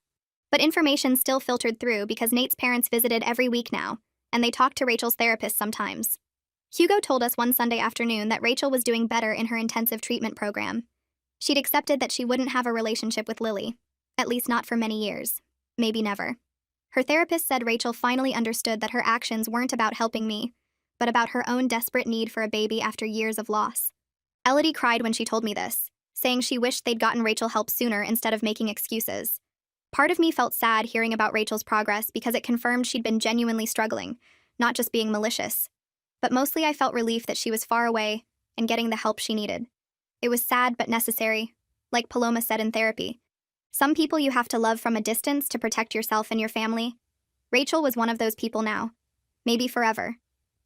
Speaker 1: But information still filtered through because Nate's parents visited every week now, and they talked to Rachel's therapist sometimes. Hugo told us one Sunday afternoon that Rachel was doing better in her intensive treatment program. She'd accepted that she wouldn't have a relationship with Lily, at least not for many years, maybe never. Her therapist said Rachel finally understood that her actions weren't about helping me, but about her own desperate need for a baby after years of loss. Elodie cried when she told me this, saying she wished they'd gotten Rachel help sooner instead of making excuses. Part of me felt sad hearing about Rachel's progress because it confirmed she'd been genuinely struggling, not just being malicious. But mostly I felt relief that she was far away and getting the help she needed. It was sad but necessary, like Paloma said in therapy. Some people you have to love from a distance to protect yourself and your family. Rachel was one of those people now. Maybe forever.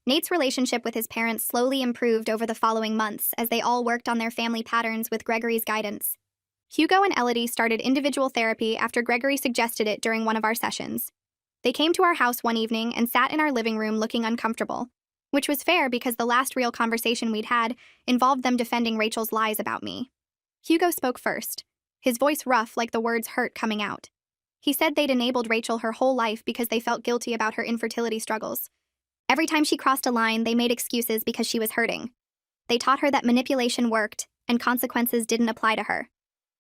Speaker 1: Nate's relationship with his parents slowly improved over the following months as they all worked on their family patterns with Gregory's guidance. Hugo and Elodie started individual therapy after Gregory suggested it during one of our sessions. They came to our house one evening and sat in our living room looking uncomfortable, which was fair because the last real conversation we'd had involved them defending Rachel's lies about me. Hugo spoke first, his voice rough like the words hurt coming out. He said they'd enabled Rachel her whole life because they felt guilty about her infertility struggles. Every time she crossed a line, they made excuses because she was hurting. They taught her that manipulation worked and consequences didn't apply to her.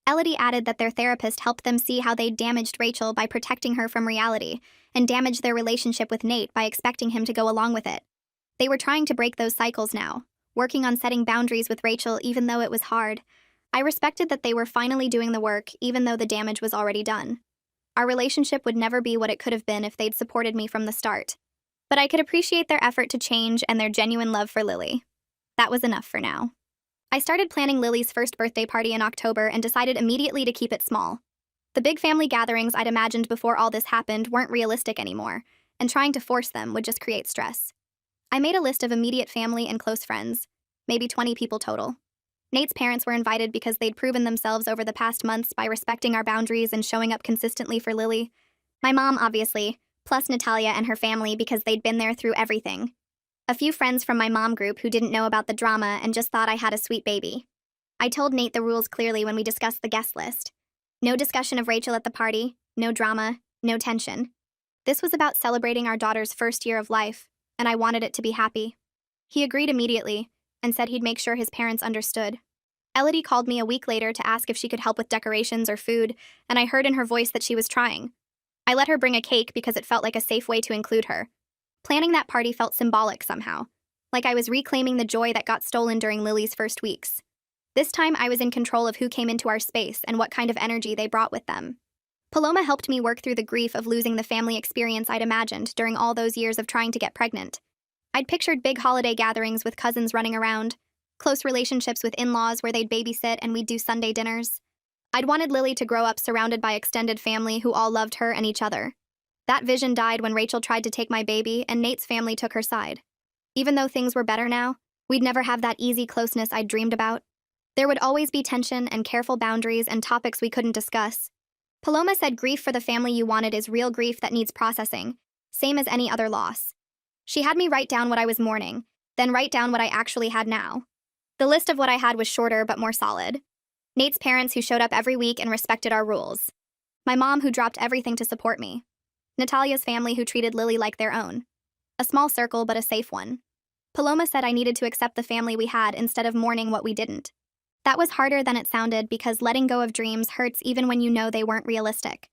Speaker 1: Elodie added that their therapist helped them see how they'd damaged Rachel by protecting her from reality and damaged their relationship with Nate by expecting him to go along with it. They were trying to break those cycles now, working on setting boundaries with Rachel even though it was hard. I respected that they were finally doing the work even though the damage was already done. Our relationship would never be what it could have been if they'd supported me from the start. But I could appreciate their effort to change and their genuine love for Lily. That was enough for now. I started planning Lily's first birthday party in October and decided immediately to keep it small. The big family gatherings I'd imagined before all this happened weren't realistic anymore, and trying to force them would just create stress. I made a list of immediate family and close friends, maybe 20 people total. Nate's parents were invited because they'd proven themselves over the past months by respecting our boundaries and showing up consistently for Lily. My mom, obviously, plus Natalia and her family because they'd been there through everything. A few friends from my mom group who didn't know about the drama and just thought I had a sweet baby. I told Nate the rules clearly when we discussed the guest list. No discussion of Rachel at the party, no drama, no tension. This was about celebrating our daughter's first year of life, and I wanted it to be happy. He agreed immediately and said he'd make sure his parents understood. Elodie called me a week later to ask if she could help with decorations or food, and I heard in her voice that she was trying. I let her bring a cake because it felt like a safe way to include her. Planning that party felt symbolic somehow, like I was reclaiming the joy that got stolen during Lily's first weeks. This time I was in control of who came into our space and what kind of energy they brought with them. Paloma helped me work through the grief of losing the family experience I'd imagined during all those years of trying to get pregnant. I'd pictured big holiday gatherings with cousins running around, close relationships with in-laws where they'd babysit and we'd do Sunday dinners. I'd wanted Lily to grow up surrounded by extended family who all loved her and each other. That vision died when Rachel tried to take my baby and Nate's family took her side. Even though things were better now, we'd never have that easy closeness I'd dreamed about. There would always be tension and careful boundaries and topics we couldn't discuss. Paloma said grief for the family you wanted is real grief that needs processing, same as any other loss. She had me write down what I was mourning, then write down what I actually had now. The list of what I had was shorter but more solid. Nate's parents who showed up every week and respected our rules. My mom who dropped everything to support me. Natalia's family who treated Lily like their own. A small circle but a safe one. Paloma said I needed to accept the family we had instead of mourning what we didn't. That was harder than it sounded because letting go of dreams hurts even when you know they weren't realistic.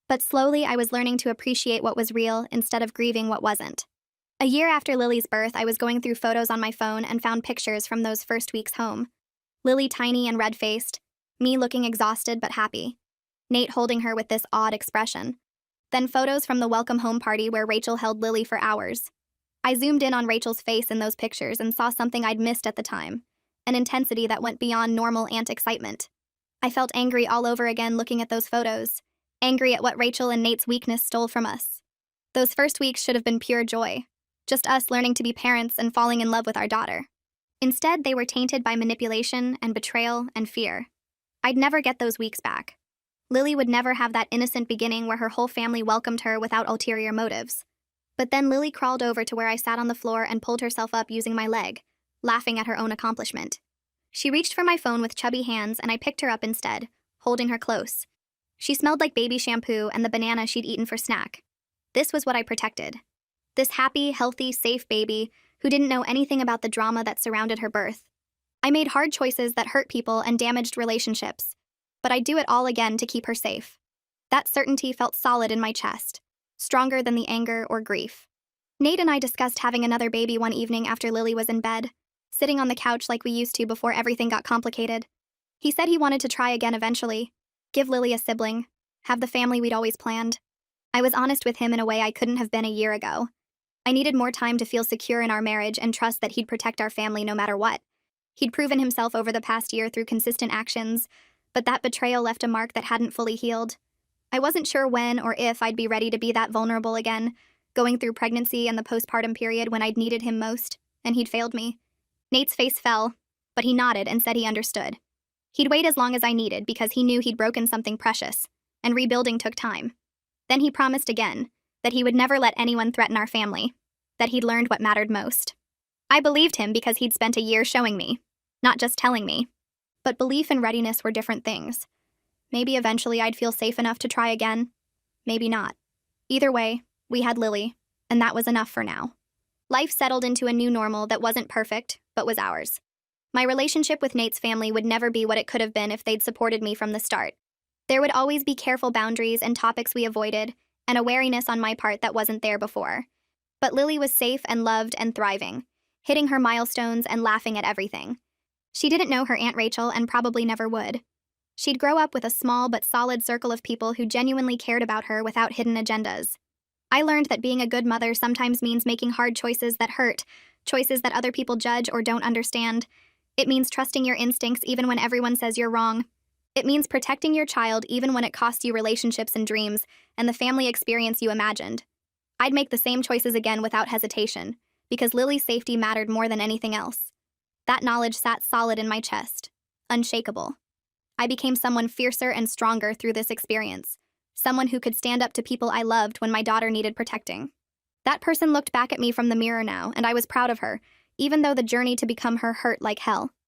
Speaker 1: But slowly I was learning to appreciate what was real instead of grieving what wasn't. A year after Lily's birth, I was going through photos on my phone and found pictures from those first weeks home. Lily tiny and red-faced, me looking exhausted but happy. Nate holding her with this odd expression. Then photos from the welcome home party where Rachel held Lily for hours. I zoomed in on Rachel's face in those pictures and saw something I'd missed at the time. An intensity that went beyond normal aunt excitement. I felt angry all over again looking at those photos. angry at what Rachel and Nate's weakness stole from us. Those first weeks should have been pure joy, just us learning to be parents and falling in love with our daughter. Instead, they were tainted by manipulation and betrayal and fear. I'd never get those weeks back. Lily would never have that innocent beginning where her whole family welcomed her without ulterior motives. But then Lily crawled over to where I sat on the floor and pulled herself up using my leg, laughing at her own accomplishment. She reached for my phone with chubby hands and I picked her up instead, holding her close. She smelled like baby shampoo and the banana she'd eaten for snack. This was what I protected. This happy, healthy, safe baby who didn't know anything about the drama that surrounded her birth. I made hard choices that hurt people and damaged relationships, but I'd do it all again to keep her safe. That certainty felt solid in my chest, stronger than the anger or grief. Nate and I discussed having another baby one evening after Lily was in bed, sitting on the couch like we used to before everything got complicated. He said he wanted to try again eventually, give Lily a sibling, have the family we'd always planned. I was honest with him in a way I couldn't have been a year ago. I needed more time to feel secure in our marriage and trust that he'd protect our family no matter what. He'd proven himself over the past year through consistent actions, but that betrayal left a mark that hadn't fully healed. I wasn't sure when or if I'd be ready to be that vulnerable again, going through pregnancy and the postpartum period when I'd needed him most, and he'd failed me. Nate's face fell, but he nodded and said he understood. He'd wait as long as I needed because he knew he'd broken something precious, and rebuilding took time. Then he promised again that he would never let anyone threaten our family, that he'd learned what mattered most. I believed him because he'd spent a year showing me, not just telling me. But belief and readiness were different things. Maybe eventually I'd feel safe enough to try again. Maybe not. Either way, we had Lily, and that was enough for now. Life settled into a new normal that wasn't perfect, but was ours. My relationship with Nate's family would never be what it could have been if they'd supported me from the start. There would always be careful boundaries and topics we avoided, and a wariness on my part that wasn't there before. But Lily was safe and loved and thriving, hitting her milestones and laughing at everything. She didn't know her Aunt Rachel and probably never would. She'd grow up with a small but solid circle of people who genuinely cared about her without hidden agendas. I learned that being a good mother sometimes means making hard choices that hurt, choices that other people judge or don't understand. It means trusting your instincts even when everyone says you're wrong. It means protecting your child even when it costs you relationships and dreams and the family experience you imagined. I'd make the same choices again without hesitation, because Lily's safety mattered more than anything else. That knowledge sat solid in my chest, unshakable. I became someone fiercer and stronger through this experience, someone who could stand up to people I loved when my daughter needed protecting. That person looked back at me from the mirror now, and I was proud of her, even though the journey to become her hurt like hell.